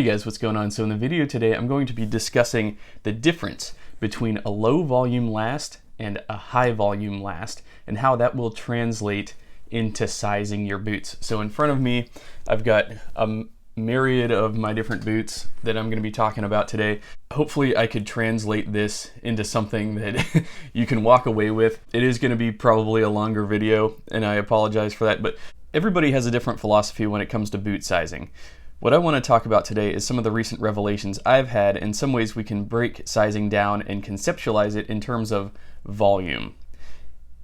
Hey guys, what's going on? So in the video today, I'm going to be discussing the difference between a low volume last and a high volume last, and how that will translate into sizing your boots. So in front of me, I've got a myriad of my different boots that I'm going to be talking about today. Hopefully I could translate this into something that you can walk away with. It is going to be probably a longer video, and I apologize for that, but everybody has a different philosophy when it comes to boot sizing. What I want to talk about today is some of the recent revelations I've had, and some ways we can break sizing down and conceptualize it in terms of volume.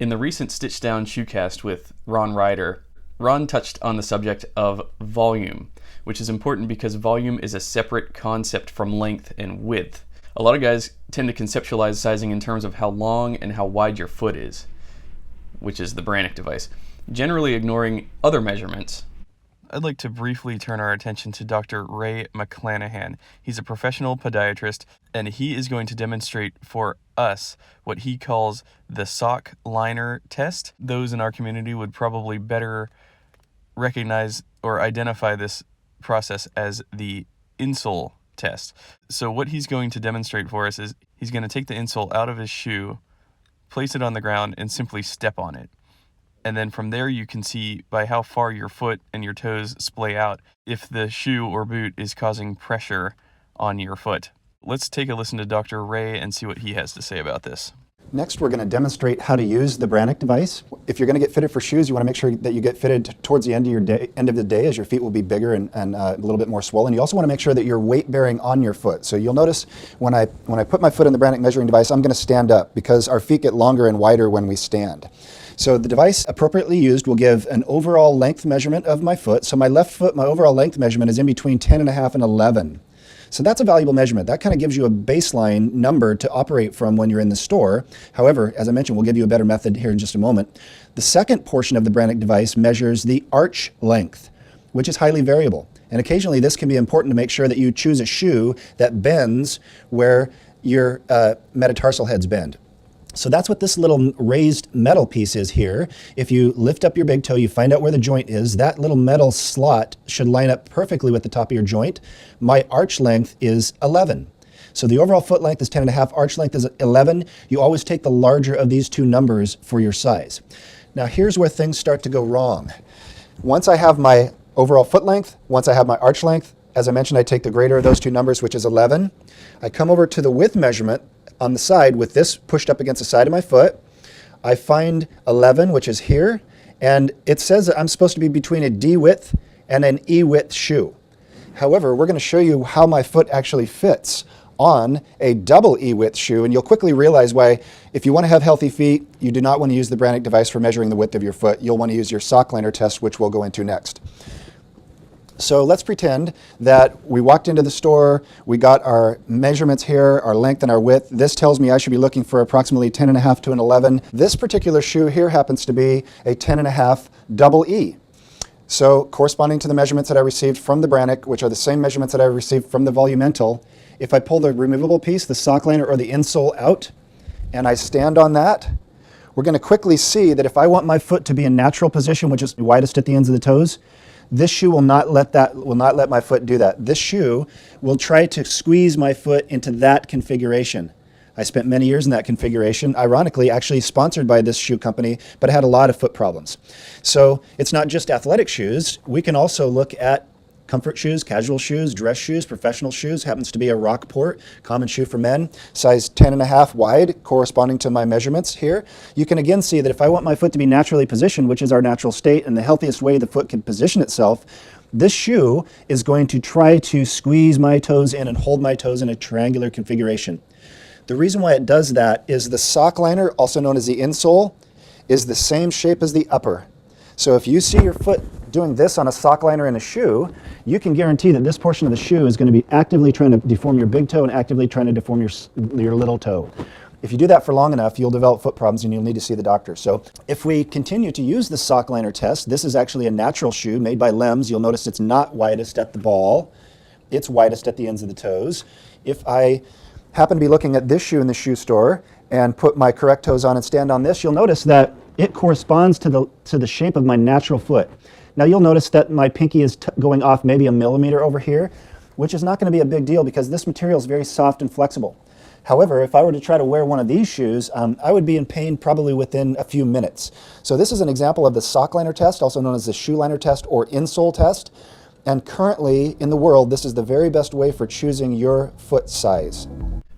In the recent Stitch Down Shoecast with Ron Ryder, Ron touched on the subject of volume, which is important because volume is a separate concept from length and width. A lot of guys tend to conceptualize sizing in terms of how long and how wide your foot is, which is the Brannock device, generally ignoring other measurements. I'd like to briefly turn our attention to Dr. Ray McClanahan. He's a professional podiatrist, and he is going to demonstrate for us what he calls the sock liner test. Those in our community would probably better recognize or identify this process as the insole test. So what he's going to demonstrate for us is he's going to take the insole out of his shoe, place it on the ground, and simply step on it. And then from there you can see by how far your foot and your toes splay out if the shoe or boot is causing pressure on your foot. Let's take a listen to Dr. Ray and see what he has to say about this. Next, we're going to demonstrate how to use the Brannock device. If you're going to get fitted for shoes, you want to make sure that you get fitted towards the end of the day, as your feet will be bigger and a little bit more swollen. You also want to make sure that you're weight bearing on your foot. So you'll notice when I put my foot in the Brannock measuring device, I'm going to stand up because our feet get longer and wider when we stand. So the device appropriately used will give an overall length measurement of my foot. So my left foot, my overall length measurement is in between 10.5 and 11. So that's a valuable measurement. That kind of gives you a baseline number to operate from when you're in the store. However, as I mentioned, we'll give you a better method here in just a moment. The second portion of the Brannock device measures the arch length, which is highly variable. And occasionally this can be important to make sure that you choose a shoe that bends where your metatarsal heads bend. So that's what this little raised metal piece is here. If you lift up your big toe, you find out where the joint is. That little metal slot should line up perfectly with the top of your joint. My arch length is 11. So the overall foot length is 10.5, arch length is 11. You always take the larger of these two numbers for your size. Now here's where things start to go wrong. Once I have my overall foot length, once I have my arch length, as I mentioned, I take the greater of those two numbers, which is 11. I come over to the width measurement on the side with this pushed up against the side of my foot. I find 11, which is here, and it says that I'm supposed to be between a D width and an E width shoe. However, we're going to show you how my foot actually fits on a double E width shoe, and you'll quickly realize why, if you want to have healthy feet, you do not want to use the Brannock device for measuring the width of your foot. You'll want to use your sock liner test, which we'll go into next. So let's pretend that we walked into the store, we got our measurements here, our length and our width. This tells me I should be looking for approximately 10.5 to an 11. This particular shoe here happens to be a 10.5 double E. So corresponding to the measurements that I received from the Brannock, which are the same measurements that I received from the Volumental, if I pull the removable piece, the sock liner or the insole out, and I stand on that, we're going to quickly see that if I want my foot to be in natural position, which is widest at the ends of the toes, this shoe will not let my foot do that. This shoe will try to squeeze my foot into that configuration. I spent many years in that configuration, ironically actually sponsored by this shoe company, but I had a lot of foot problems. So it's not just athletic shoes. We can also look at comfort shoes, casual shoes, dress shoes, professional shoes. Happens to be a Rockport, common shoe for men, size 10.5 wide, corresponding to my measurements here. You can again see that if I want my foot to be naturally positioned, which is our natural state and the healthiest way the foot can position itself, this shoe is going to try to squeeze my toes in and hold my toes in a triangular configuration. The reason why it does that is the sock liner, also known as the insole, is the same shape as the upper. So if you see your foot doing this on a sock liner in a shoe, you can guarantee that this portion of the shoe is going to be actively trying to deform your big toe and actively trying to deform your little toe. If you do that for long enough, you'll develop foot problems and you'll need to see the doctor. So if we continue to use the sock liner test, this is actually a natural shoe made by LEMS. You'll notice it's not widest at the ball. It's widest at the ends of the toes. If I happen to be looking at this shoe in the shoe store and put my correct toes on and stand on this, you'll notice that it corresponds to the shape of my natural foot. Now you'll notice that my pinky is going off maybe a millimeter over here. which is not going to be a big deal because this material is very soft and flexible. However, if I were to try to wear one of these shoes, I would be in pain probably within a few minutes. So this is an example of the sock liner test, also known as the shoe liner test or insole test. And currently in the world, this is the very best way for choosing your foot size.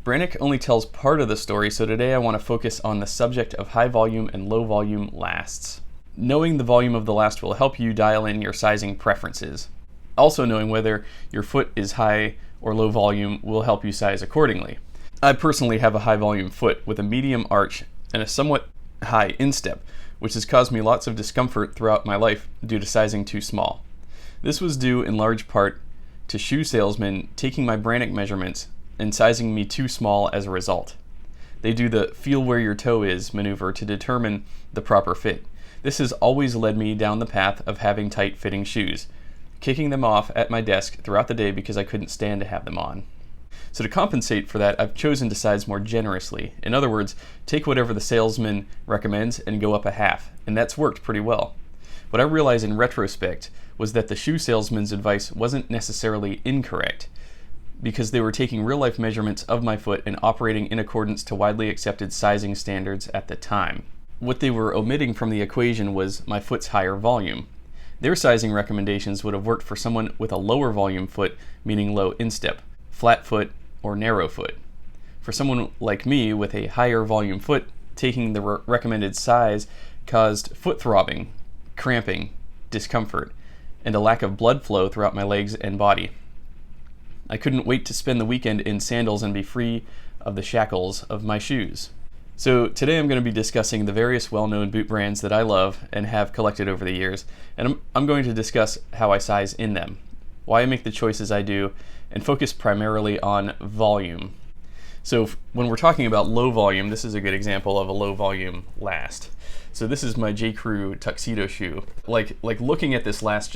Brannick only tells part of the story, so today I want to focus on the subject of high volume and low volume lasts. Knowing the volume of the last will help you dial in your sizing preferences. Also knowing whether your foot is high or low volume will help you size accordingly. I personally have a high volume foot with a medium arch and a somewhat high instep, which has caused me lots of discomfort throughout my life due to sizing too small. This was due in large part to shoe salesmen taking my Brannick measurements and sizing me too small as a result. They do the feel where your toe is maneuver to determine the proper fit. This has always led me down the path of having tight fitting shoes, kicking them off at my desk throughout the day because I couldn't stand to have them on. So to compensate for that, I've chosen to size more generously. In other words, take whatever the salesman recommends and go up a half, and that's worked pretty well. What I realized in retrospect was that the shoe salesman's advice wasn't necessarily incorrect, because they were taking real-life measurements of my foot and operating in accordance to widely accepted sizing standards at the time. What they were omitting from the equation was my foot's higher volume. Their sizing recommendations would have worked for someone with a lower volume foot, meaning low instep, flat foot, or narrow foot. For someone like me with a higher volume foot, taking the recommended size caused foot throbbing, cramping, discomfort, and a lack of blood flow throughout my legs and body. I couldn't wait to spend the weekend in sandals and be free of the shackles of my shoes. So today I'm going to be discussing the various well-known boot brands that I love and have collected over the years, and I'm going to discuss how I size in them, why I make the choices I do, and focus primarily on volume. So when we're talking about low volume, this is a good example of a low volume last. So this is my J. Crew tuxedo shoe. Like looking at this last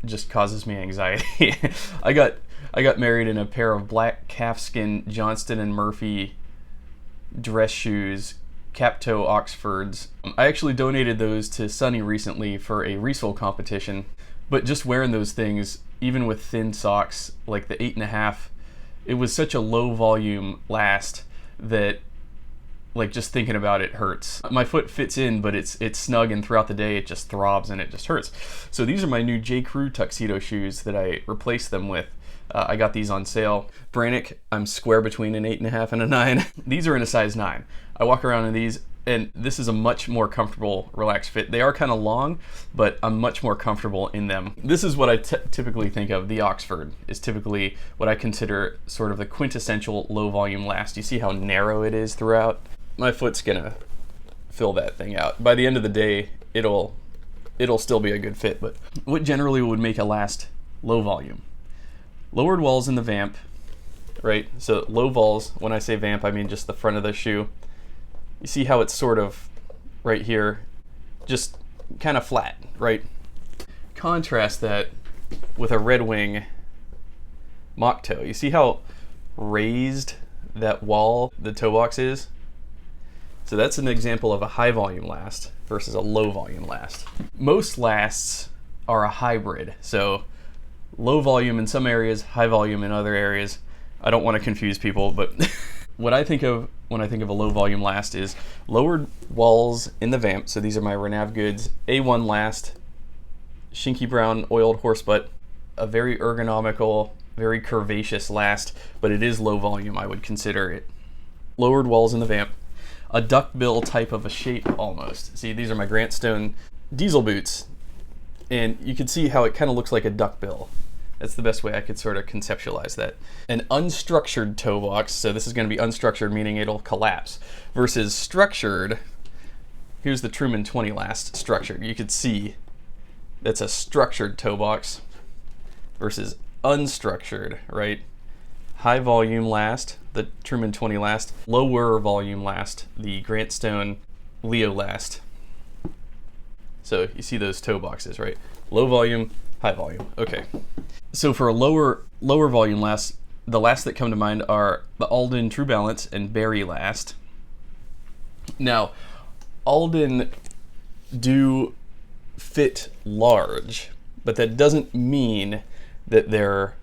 just causes me anxiety. I got married in a pair of black calfskin Johnston & Murphy dress shoes, cap toe Oxfords. I actually donated those to Sonny recently for a resole competition, but just wearing those things, even with thin socks, like the 8.5, it was such a low volume last that like just thinking about it hurts. My foot fits in, but it's snug, and throughout the day it just throbs and it just hurts. So these are my new J. Crew tuxedo shoes that I replaced them with. I got these on sale. Brannick, I'm square between an 8.5 and a 9. These are in a size 9. I walk around in these, and this is a much more comfortable, relaxed fit. They are kind of long, but I'm much more comfortable in them. This is what I typically think of. The Oxford is typically what I consider sort of the quintessential low volume last. You see how narrow it is throughout? My foot's gonna fill that thing out. By the end of the day, it'll still be a good fit, but what generally would make a last low volume? Lowered walls in the vamp, right? So low vols, when I say vamp, I mean just the front of the shoe. You see how it's sort of right here, just kind of flat, right? Contrast that with a Red Wing mock toe. You see how raised that wall, the toe box is? So that's an example of a high volume last versus a low volume last. Most lasts are a hybrid, so low volume in some areas, high volume in other areas. I don't want to confuse people, but what I think of when I think of a low volume last is lowered walls in the vamp. So these are my Renav Goods A1 last, shinky brown oiled horsebutt, a very ergonomical, very curvaceous last, but it is low volume, I would consider it. Lowered walls in the vamp, a duckbill type of a shape almost. See, these are my Grant Stone diesel boots, and you can see how it kind of looks like a duckbill. That's the best way I could sort of conceptualize that. An unstructured toe box, so this is going to be unstructured, meaning it'll collapse, versus structured. Here's the Truman 20 last structured. You could see that's a structured toe box versus unstructured, right? High volume last, the Truman 20 last. Lower volume last, the Grant Stone Leo last. So you see those toe boxes, right? Low volume, high volume. Okay. So for a lower volume last, the last that come to mind are the Alden True Balance and Barry last. Now, Alden do fit large, but that doesn't mean that they're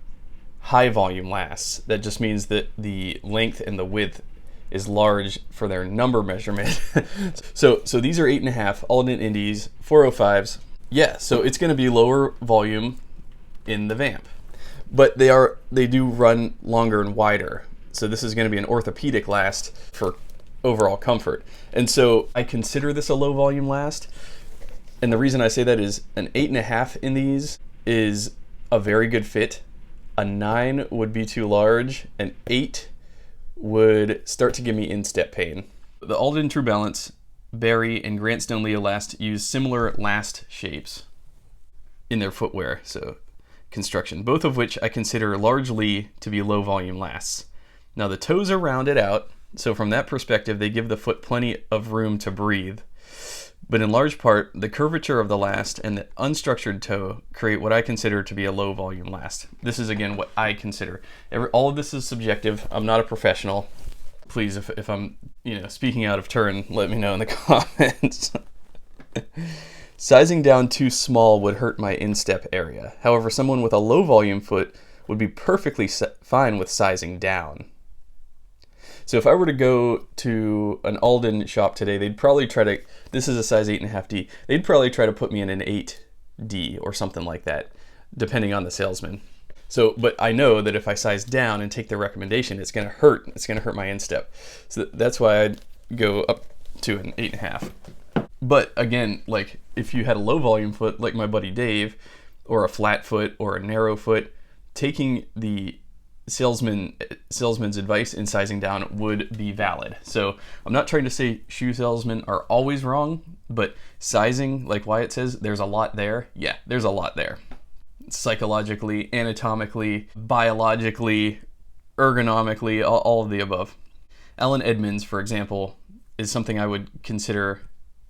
high volume lasts. That just means that the length and the width is large for their number measurement. so these are 8.5 Alden Indies, 405s. Yeah, so it's going to be lower volume in the vamp, but they do run longer and wider. So this is going to be an orthopedic last for overall comfort. And so I consider this a low volume last. And the reason I say that is an 8.5 in these is a very good fit. A 9 would be too large. An 8 would start to give me instep pain. The Alden True Balance, Barry, and Grantstone Leo last use similar last shapes in their footwear, so construction, both of which I consider largely to be low volume lasts. Now the toes are rounded out, so from that perspective they give the foot plenty of room to breathe. But in large part, the curvature of the last and the unstructured toe create what I consider to be a low volume last. This is again what I consider. All of this is subjective. I'm not a professional. Please, if I'm speaking out of turn, let me know in the comments. Sizing down too small would hurt my instep area. However, someone with a low volume foot would be perfectly fine with sizing down. So if I were to go to an Alden shop today, they'd probably try to, this is a size 8.5D, they'd probably try to put me in an 8D or something like that, depending on the salesman. So, but I know that if I size down and take their recommendation, it's going to hurt. It's going to hurt my instep. So that's why I'd go up to an 8.5. But again, like if you had a low volume foot like my buddy Dave, or a flat foot or a narrow foot, taking the salesman's advice in sizing down would be valid. So I'm not trying to say shoe salesmen are always wrong, but sizing, like Wyatt says, there's a lot there. Yeah, there's a lot there. Psychologically, anatomically, biologically, ergonomically, all of the above. Alan Edmonds, for example, is something I would consider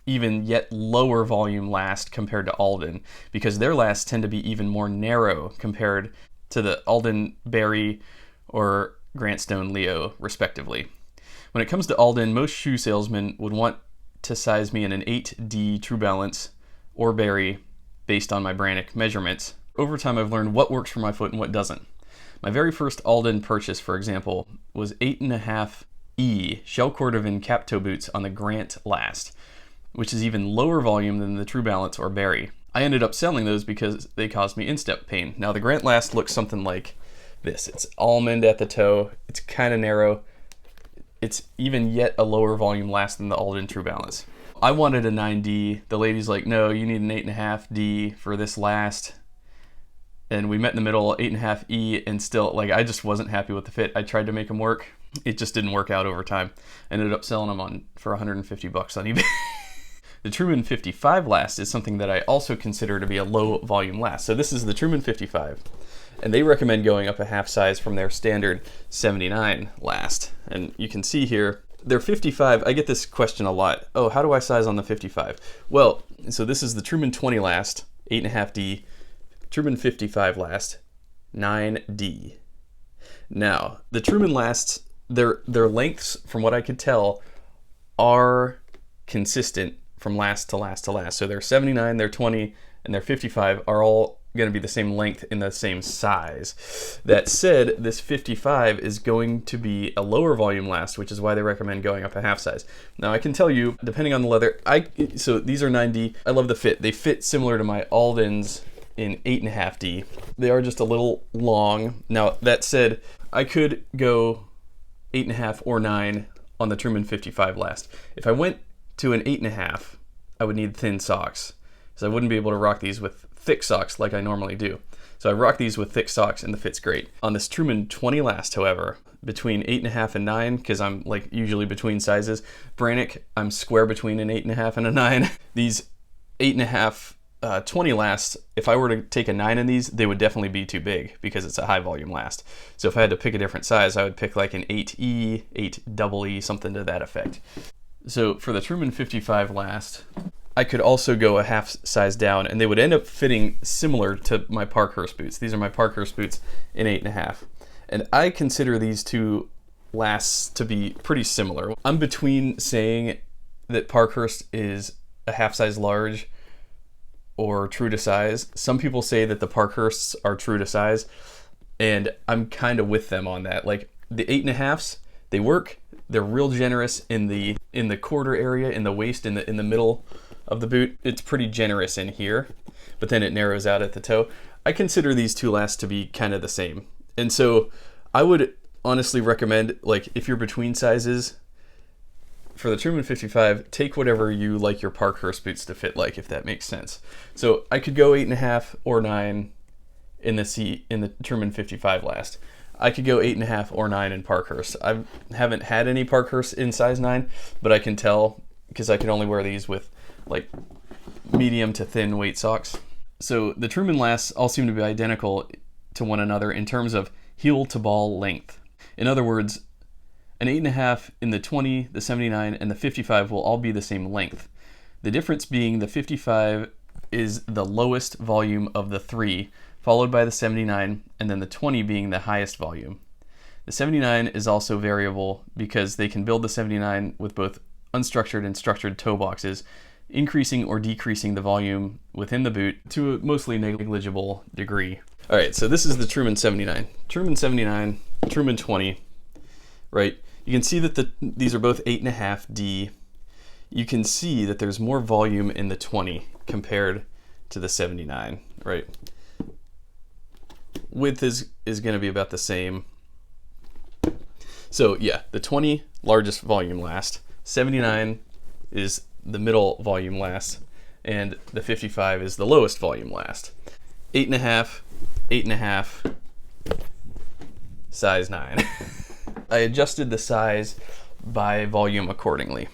even yet lower volume last compared to Alden, because their lasts tend to be even more narrow compared to the Alden Barry or Grantstone Leo, respectively. When it comes to Alden, most shoe salesmen would want to size me in an 8D True Balance or Barry based on my Brannock measurements. Over time, I've learned what works for my foot and what doesn't. My very first Alden purchase, for example, was 8.5E shell cordovan cap toe boots on the Grant last, which is even lower volume than the True Balance or Barry. I ended up selling those because they caused me instep pain. Now the Grant last looks something like this. It's almond at the toe. It's kind of narrow. It's even yet a lower volume last than the Alden True Balance. I wanted a 9D. The lady's like, no, you need an 8.5D for this last. And we met in the middle, 8.5E, and still, like, I just wasn't happy with the fit. I tried to make them work. It just didn't work out over time. I ended up selling them for $150 on eBay. The Truman 55 last is something that I also consider to be a low volume last. So this is the Truman 55, and they recommend going up a half size from their standard 79 last. And you can see here, their 55, I get this question a lot. Oh, how do I size on the 55? Well, so this is the Truman 20 last, 8.5D, Truman 55 last, 9D. Now, the Truman lasts, their lengths, from what I could tell, are consistent from last to last to last. So their 79, their 20, and their 55 are all going to be the same length in the same size. That said, this 55 is going to be a lower volume last, which is why they recommend going up a half size. Now I can tell you, depending on the leather, so these are 9D. I love the fit. They fit similar to my Aldens in 8.5D. They are just a little long. Now that said, I could go 8.5 or 9 on the Truman 55 last. If I went to an 8.5, I would need thin socks, because I wouldn't be able to rock these with thick socks like I normally do. So I rock these with thick socks and the fit's great. On this Truman 20 last, however, between 8.5 and 9, because I'm like usually between sizes, Brannock, I'm square between an 8.5 and a 9. These 8.5 20 last, if I were to take a 9 in these, they would definitely be too big because it's a high volume last. So if I had to pick a different size, I would pick like an 8E, 8EE, something to that effect. So for the Truman 55 last, I could also go a half size down, and they would end up fitting similar to my Parkhurst boots. These are my Parkhurst boots in 8.5. And I consider these two lasts to be pretty similar. I'm between saying that Parkhurst is a half size large or true to size. Some people say that the Parkhursts are true to size. And I'm kind of with them on that. Like the 8.5s, they work. They're real generous in the quarter area, in the waist, in the middle of the boot. It's pretty generous in here, but then it narrows out at the toe. I consider these two last to be kind of the same. And so I would honestly recommend, like, if you're between sizes, for the Truman 55, take whatever you like your Parkhurst boots to fit like, if that makes sense. So I could go 8.5 or 9 in the Truman 55 last. I could go 8.5 or 9 in Parkhurst. I haven't had any Parkhurst in size 9, but I can tell because I can only wear these with like medium to thin weight socks. So the Truman lasts all seem to be identical to one another in terms of heel to ball length. In other words, an 8.5 in the 20, the 79, and the 55 will all be the same length. The difference being the 55 is the lowest volume of the three, followed by the 79, and then the 20 being the highest volume. The 79 is also variable because they can build the 79 with both unstructured and structured toe boxes, increasing or decreasing the volume within the boot to a mostly negligible degree. All right, so this is the Truman 79. Truman 79, Truman 20, right? You can see that these are both 8.5D. You can see that there's more volume in the 20 compared to the 79, right? Width is going to be about the same. So yeah, the 20 largest volume last, 79 is the middle volume last, and the 55 is the lowest volume last. 8.5, 8.5, size 9. I adjusted the size by volume accordingly.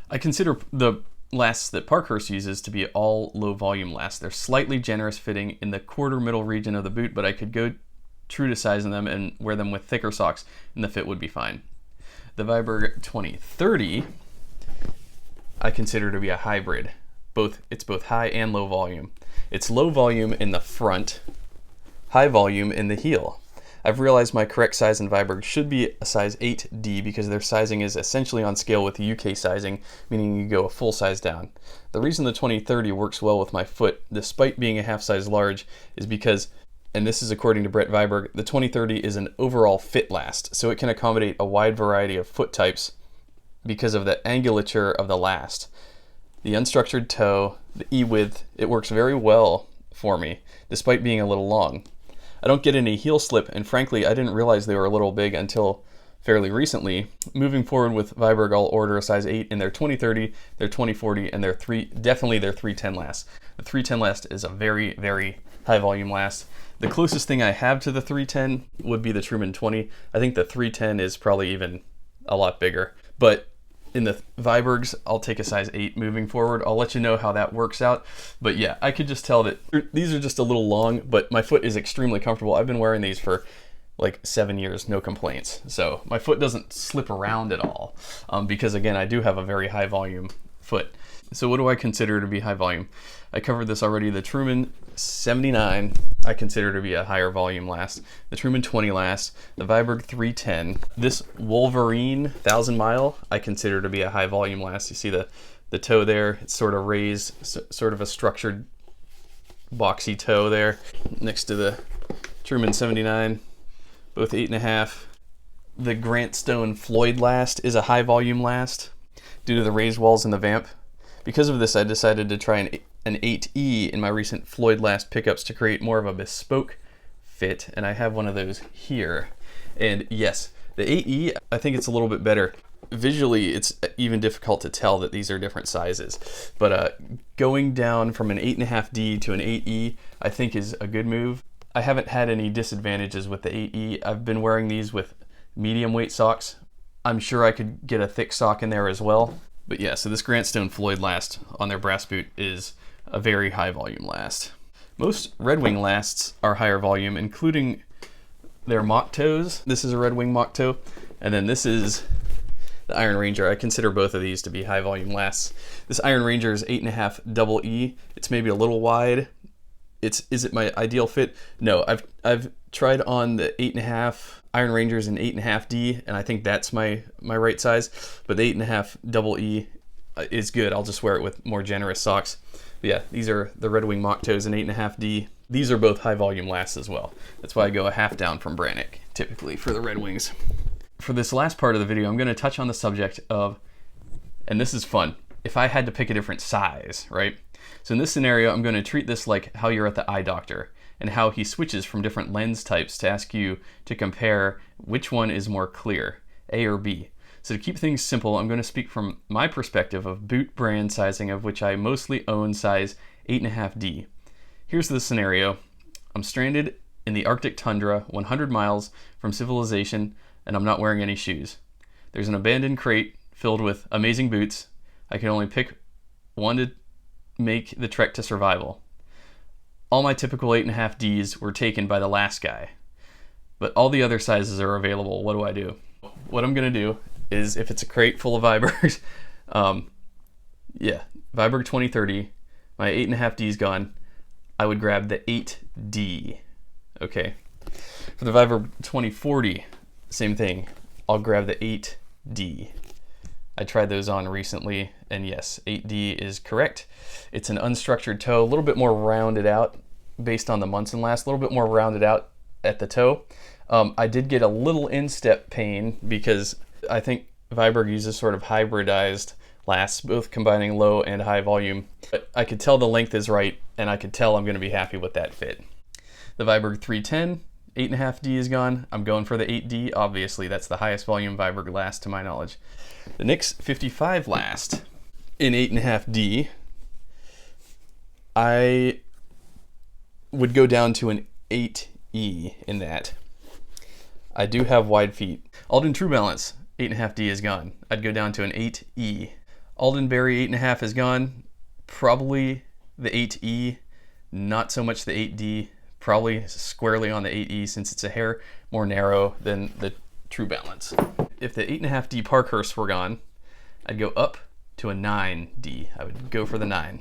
I consider the lasts that Parkhurst uses to be all low volume lasts. They're slightly generous fitting in the quarter middle region of the boot, but I could go true to size in them and wear them with thicker socks and the fit would be fine. The Viberg 2030 I consider to be a hybrid. It's both high and low volume. It's low volume in the front, high volume in the heel. I've realized my correct size in Viberg should be a size 8D because their sizing is essentially on scale with the UK sizing, meaning you go a full size down. The reason the 2030 works well with my foot, despite being a half size large, is because, and this is according to Brett Viberg, the 2030 is an overall fit last, so it can accommodate a wide variety of foot types because of the angulature of the last. The unstructured toe, the E-width, it works very well for me, despite being a little long. I don't get any heel slip, and frankly, I didn't realize they were a little big until fairly recently. Moving forward with Viberg, I'll order a size 8 in their 2030, their 2040, and definitely their 310 last. The 310 last is a very, very high volume last. The closest thing I have to the 310 would be the Truman 20. I think the 310 is probably even a lot bigger. But in the Vibergs, I'll take a size 8 moving forward. I'll let you know how that works out. But yeah, I could just tell that these are just a little long, but my foot is extremely comfortable. I've been wearing these for like 7 years, no complaints. So my foot doesn't slip around at all because again, I do have a very high volume foot. So what do I consider to be high volume? I covered this already. The Truman 79 I consider to be a higher volume last. The Truman 20 last. The Viberg 310. This Wolverine 1000 mile I consider to be a high volume last. You see the toe there? It's sort of raised, sort of a structured boxy toe there next to the Truman 79. Both 8.5. The Grant Stone Floyd last is a high volume last due to the raised walls in the vamp. Because of this, I decided to try an 8E in my recent Floyd last pickups to create more of a bespoke fit, and I have one of those here. And yes, the 8E, I think it's a little bit better. Visually, it's even difficult to tell that these are different sizes. But going down from an 8.5D to an 8E, I think is a good move. I haven't had any disadvantages with the 8E. I've been wearing these with medium weight socks. I'm sure I could get a thick sock in there as well. But yeah, so this Grant Stone Floyd last on their brass boot is a very high volume last. Most Red Wing lasts are higher volume, including their mock toes. This is a Red Wing mock toe, and then this is the Iron Ranger. I consider both of these to be high volume lasts. This Iron Ranger is 8.5 double E. It's maybe a little wide. Is it my ideal fit? No, I've tried on the 8.5 Iron Rangers in 8.5D, and I think that's my right size. But the 8.5 double E is good. I'll just wear it with more generous socks. But yeah, these are the Red Wing mock toes in 8.5D. These are both high volume lasts as well. That's why I go a half down from Brannick, typically, for the Red Wings. For this last part of the video, I'm going to touch on the subject of, and this is fun, if I had to pick a different size, right? So in this scenario, I'm going to treat this like how you're at the eye doctor and how he switches from different lens types to ask you to compare which one is more clear, A or B. So to keep things simple, I'm going to speak from my perspective of boot brand sizing, of which I mostly own size 8.5D. Here's the scenario. I'm stranded in the Arctic tundra, 100 miles from civilization, and I'm not wearing any shoes. There's an abandoned crate filled with amazing boots. I can only pick one to make the trek to survival. All my typical 8.5Ds were taken by the last guy, but all the other sizes are available. What do I do? What I'm going to do is, if it's a crate full of Vibergs, Viberg 2030, my 8.5D's gone, I would grab the 8D. Okay. For the Viberg 2040, same thing. I'll grab the 8D. I tried those on recently, and yes, 8D is correct. It's an unstructured toe, a little bit more rounded out based on the Munson last, a little bit more rounded out at the toe. I did get a little instep pain because I think Viberg uses sort of hybridized lasts, both combining low and high volume. But I could tell the length is right, and I could tell I'm going to be happy with that fit. The Viberg 310, 8.5D is gone. I'm going for the 8D. Obviously, that's the highest volume Viberg last to my knowledge. The Nix 55 last in 8.5D, I would go down to an 8E in that. I do have wide feet. Alden True Balance 8.5D is gone. I'd go down to an 8E. Alden Berry 8.5 is gone. Probably the 8E, not so much the 8D. Probably squarely on the 8E since it's a hair more narrow than the True Balance. If the 8.5D Parkhurst were gone, I'd go up to a 9D. I would go for the 9.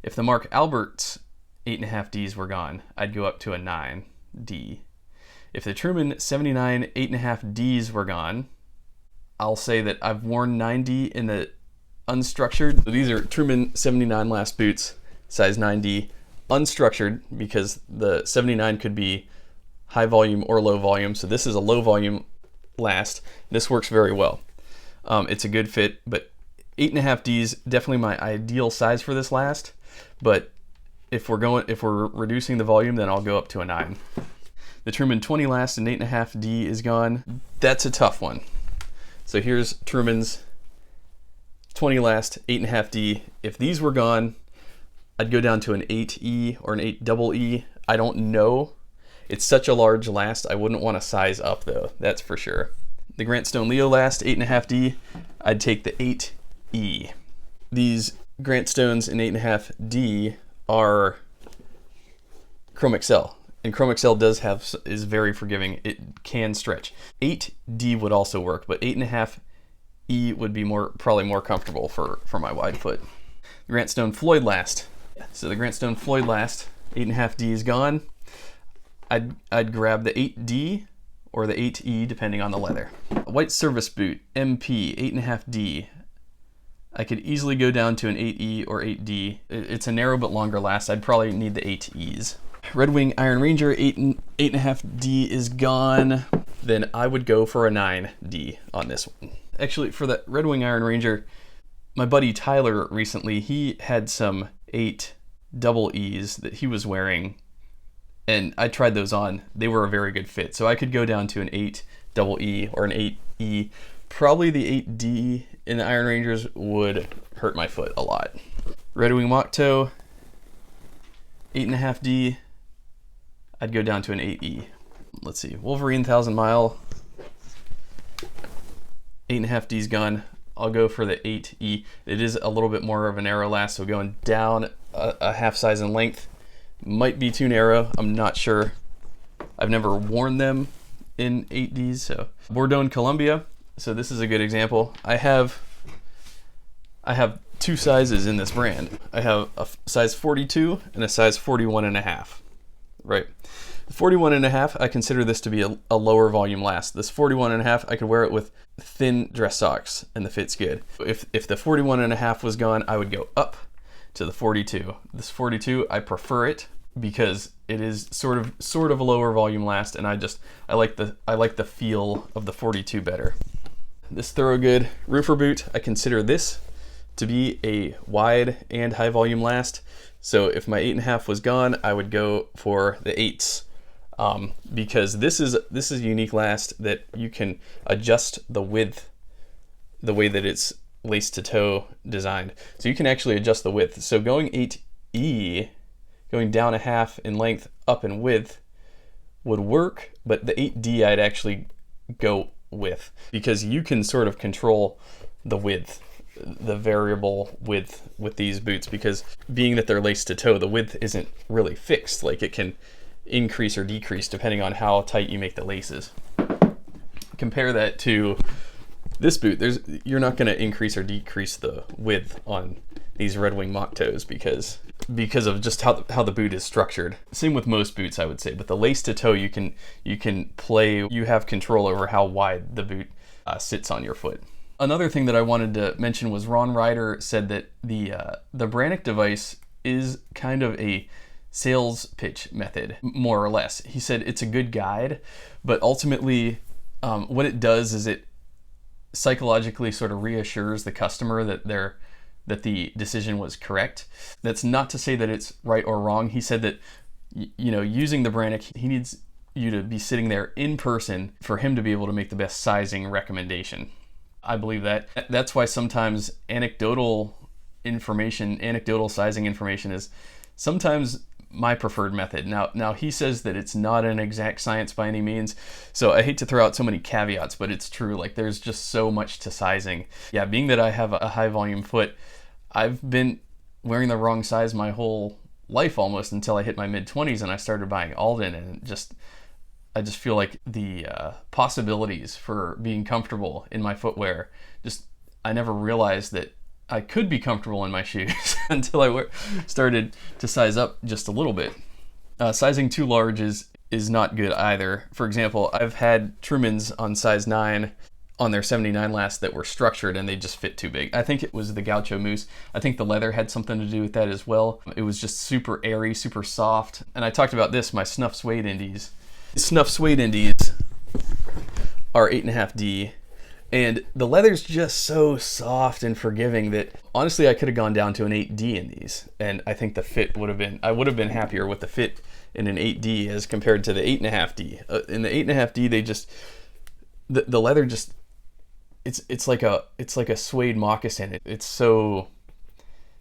If the Mark Alberts 8.5Ds were gone, I'd go up to a 9D. If the Truman 79 8.5Ds were gone, I'll say that I've worn 9D in the unstructured. So these are Truman 79 last boots, size 9D, unstructured, because the 79 could be high volume or low volume. So this is a low volume last. This works very well. It's a good fit, but 8.5D's definitely my ideal size for this last. But if we're reducing the volume, then I'll go up to a 9. The Truman 20 last and 8.5D is gone. That's a tough one. So here's Truman's 20 last, 8.5D. If these were gone, I'd go down to an 8E or an 8EE. I don't know. It's such a large last, I wouldn't want to size up though, that's for sure. The Grant Stone Leo last, 8.5D, I'd take the 8E. These Grant Stones in 8.5D are Chrome XL. And Chrome XL is very forgiving. It can stretch. 8D would also work, but 8.5E would be probably more comfortable for my wide foot. The Grant Stone Floyd last. So the Grant Stone Floyd last, 8.5D is gone. I'd grab the 8D or the 8E depending on the leather. A white service boot, MP, 8.5D. I could easily go down to an 8E or 8D. It's a narrow but longer last. I'd probably need the 8Es. Red Wing Iron Ranger 8.5D is gone. Then I would go for a 9D on this one. Actually, for the Red Wing Iron Ranger, my buddy Tyler recently, he had some 8EEs that he was wearing, and I tried those on. They were a very good fit. So I could go down to an 8EE or an 8E. Probably the 8D in the Iron Rangers would hurt my foot a lot. Red Wing Mock Toe, 8.5D. I'd go down to an 8E. Let's see, Wolverine 1000 Mile, 8.5D's gone. I'll go for the 8E. It is a little bit more of a narrow last, so going down a half size in length might be too narrow. I'm not sure. I've never worn them in 8Ds. So Bordon Columbia. So this is a good example. I have two sizes in this brand. I have a size 42 and a size 41.5. Right. The 41.5, I consider this to be a lower volume last. This 41.5, I could wear it with thin dress socks and the fit's good. If the 41.5 was gone, I would go up to the 42. This 42, I prefer it because it is sort of a lower volume last, and I like the feel of the 42 better. This Thorogood roofer boot, I consider this to be a wide and high volume last. So if my 8.5 was gone, I would go for the 8s, because this is a unique last that you can adjust the width the way that it's lace to toe designed. So you can actually adjust the width. So going 8E, going down a half in length, up in width would work, but the 8D I'd actually go with, because you can sort of control the width, the variable width with these boots, because being that they're lace to toe, the width isn't really fixed. Like, it can increase or decrease depending on how tight you make the laces. Compare that to this boot. You're not going to increase or decrease the width on these Red Wing mock toes because of just how the boot is structured. Same with most boots, I would say, but the lace to toe, you can play, you have control over how wide the boot sits on your foot. Another thing that I wanted to mention was Ron Ryder said that the Brannock device is kind of a sales pitch method, more or less. He said it's a good guide, but ultimately what it does is it psychologically sort of reassures the customer that the decision was correct. That's not to say that it's right or wrong. He said that, using the Brannock, he needs you to be sitting there in person for him to be able to make the best sizing recommendation. I believe that. That's why sometimes anecdotal sizing information is sometimes my preferred method. Now he says that it's not an exact science by any means, so I hate to throw out so many caveats, but it's true. Like, there's just so much to sizing. Yeah, being that I have a high volume foot, I've been wearing the wrong size my whole life almost until I hit my mid-20s and I started buying Alden, and I just feel like the possibilities for being comfortable in my footwear, I never realized that I could be comfortable in my shoes until I started to size up just a little bit. Sizing too large is not good either. For example, I've had Trumans on size 9 on their 79 last that were structured and they just fit too big. I think it was the Gaucho Moose. I think the leather had something to do with that as well. It was just super airy, super soft. And I talked about this, my Snuff Suede Indies. Snuff Suede Indies are 8.5D. And the leather's just so soft and forgiving that honestly I could have gone down to an 8D in these, and I think the fit I would have been happier with the fit in an 8D as compared to the 8.5D. In the 8.5D, the leather just it's like a suede moccasin. It's so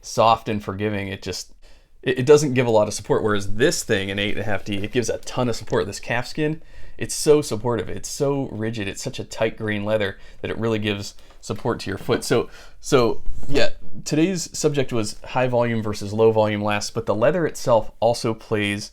soft and forgiving. It doesn't give a lot of support, whereas this thing in 8.5D, it gives a ton of support. This calfskin, it's so supportive. It's so rigid. It's such a tight grain leather that it really gives support to your foot. So yeah, today's subject was high volume versus low volume lasts, but the leather itself also plays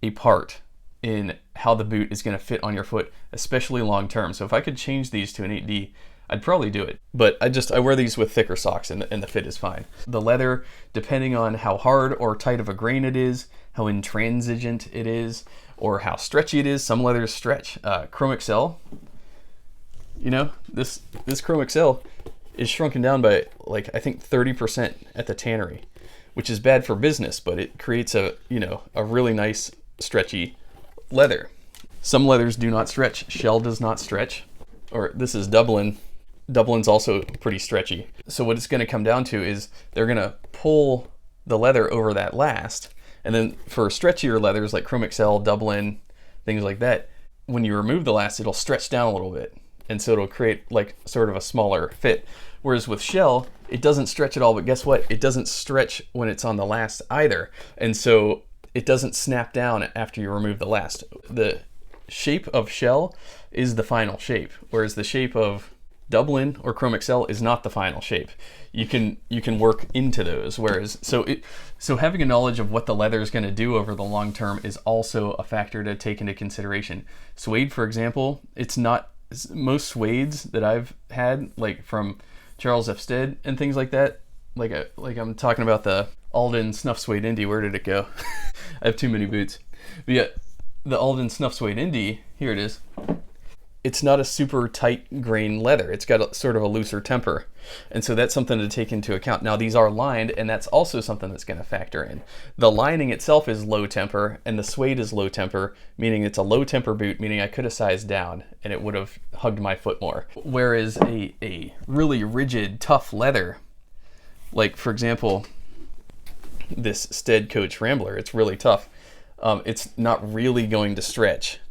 a part in how the boot is going to fit on your foot, especially long term. So if I could change these to an 8D, I'd probably do it. But I wear these with thicker socks and the fit is fine. The leather, depending on how hard or tight of a grain it is, how intransigent it is, or how stretchy it is, some leathers stretch. Chrome XL, this Chrome XL is shrunken down by I think 30% at the tannery, which is bad for business, but it creates a really nice stretchy leather. Some leathers do not stretch. Shell does not stretch. Or this is Dublin. Dublin's also pretty stretchy. So what it's going to come down to is they're going to pull the leather over that last. And then for stretchier leathers like Chrome XL, Dublin, things like that, when you remove the last, it'll stretch down a little bit. And so it'll create sort of a smaller fit. Whereas with Shell, it doesn't stretch at all, but guess what? It doesn't stretch when it's on the last either. And so it doesn't snap down after you remove the last. The shape of Shell is the final shape, whereas the shape of Dublin or Chrome XL is not the final shape. You can work into those. Whereas so having a knowledge of what the leather is going to do over the long term is also a factor to take into consideration. Suede, for example, it's not most suedes that I've had, like from Charles F. Stead and things like that. Like I'm talking about the Alden Snuff Suede Indy. Where did it go? I have too many boots. But yeah, the Alden Snuff Suede Indy, here it is. it's not a super tight grain leather. It's got sort of a looser temper. And so that's something to take into account. Now these are lined, and that's also something that's going to factor in. The lining itself is low temper, and the suede is low temper, meaning it's a low temper boot, meaning I could have sized down and it would have hugged my foot more. Whereas a really rigid, tough leather, like for example, this Stead Coach Rambler, it's really tough. It's not really going to stretch.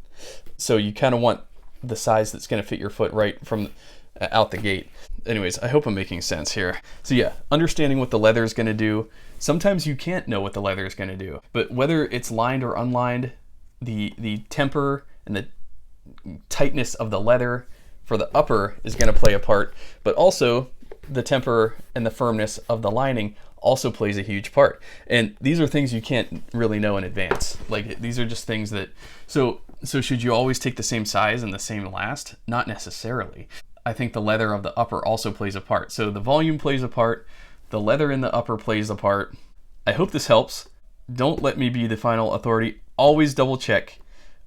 So you kind of want the size that's going to fit your foot right from out the gate. Anyways, I hope I'm making sense here. So yeah, understanding what the leather is going to do. Sometimes you can't know what the leather is going to do, but whether it's lined or unlined, the temper and the tightness of the leather for the upper is going to play a part, but also the temper and the firmness of the lining also plays a huge part. And these are things you can't really know in advance. Like these are just things that, so should you always take the same size and the same last? Not necessarily. I think the leather of the upper also plays a part. So the volume plays a part, the leather in the upper plays a part. I hope this helps. Don't let me be the final authority. Always double check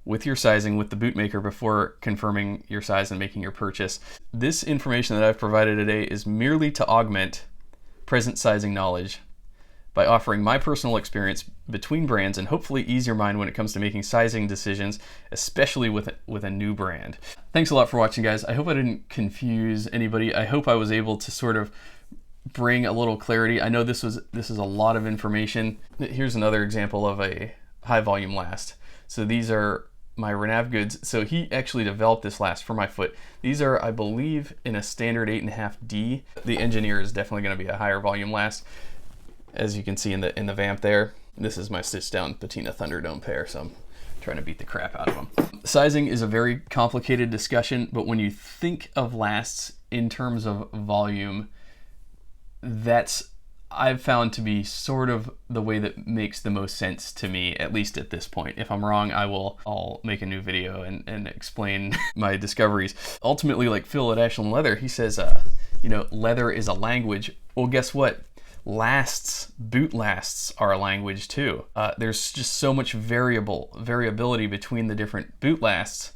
with your sizing with the bootmaker before confirming your size and making your purchase. This information that I've provided today is merely to augment present sizing knowledge by offering my personal experience between brands and hopefully ease your mind when it comes to making sizing decisions, especially with a new brand. Thanks a lot for watching, guys. I hope I didn't confuse anybody. I hope I was able to sort of bring a little clarity. I know this is a lot of information. Here's another example of a high volume last. So these are my Renav goods. So he actually developed this last for my foot. These are, I believe, in a standard 8.5D. The Engineer is definitely going to be a higher volume last. As you can see in the vamp there, this is my stitched down patina Thunderdome pair, so I'm trying to beat the crap out of them. Sizing is a very complicated discussion, but when you think of lasts in terms of volume, that's, I've found to be sort of the way that makes the most sense to me, at least at this point. If I'm wrong, I'll make a new video and explain my discoveries. Ultimately, like Phil at Ashland Leather, he says, you know, leather is a language. Well, guess what? Boot lasts are a language too. There's just so much variability between the different boot lasts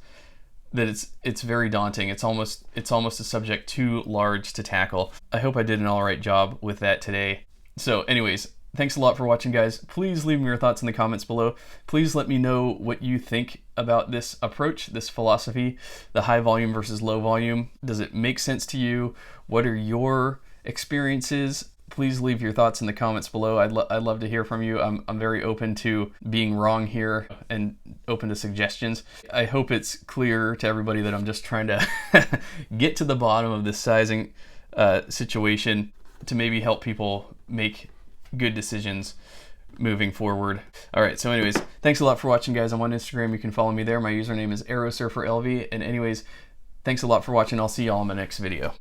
that it's very daunting. It's almost a subject too large to tackle. I hope I did an all right job with that today. So anyways, thanks a lot for watching, guys. Please leave me your thoughts in the comments below. Please let me know what you think about this approach, this philosophy, the high volume versus low volume. Does it make sense to you? What are your experiences? Please leave your thoughts in the comments below. I'd love to hear from you. I'm very open to being wrong here and open to suggestions. I hope it's clear to everybody that I'm just trying to get to the bottom of this sizing situation to maybe help people make good decisions moving forward. All right, so anyways, thanks a lot for watching, guys. I'm on Instagram. You can follow me there. My username is AeroSurferLV. And anyways, thanks a lot for watching. I'll see y'all in my next video.